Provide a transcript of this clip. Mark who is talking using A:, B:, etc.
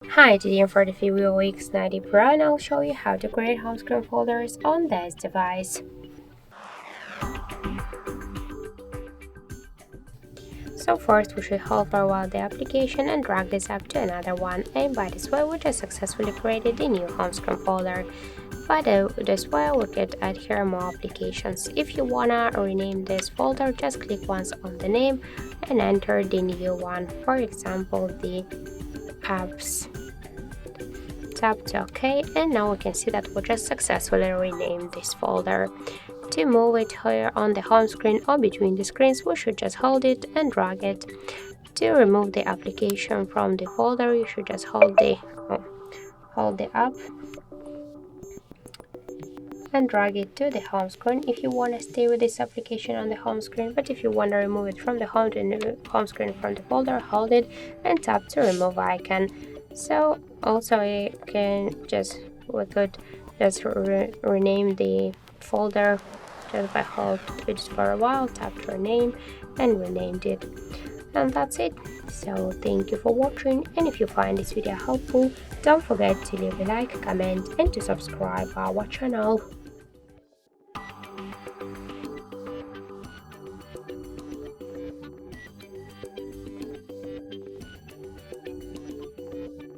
A: Hi, today I'm for the VIVO X90 Pro and I'll show you how to create home screen folders on this device. So first we should hold for a while the application and drag this up to another one, and by this way we just successfully created the new home screen folder. By this way we could add here more applications. If you wanna rename this folder, just click once on the name and enter the new one, for example the apps. Tap to OK, and now we can see that we just successfully renamed this folder. To move it here on the home screen or between the screens, we should just hold it and drag it. To remove the application from the folder, you should just hold the app and drag it to the home screen if you want to stay with this application on the home screen, but if you want to remove it from the home screen from the folder, hold it and tap to remove icon. So also we could just rename the folder just by hold it for a while, tap to rename, and renamed it. And that's it. So thank you for watching, and if you find this video helpful, don't forget to leave a like, comment, and to subscribe our channel.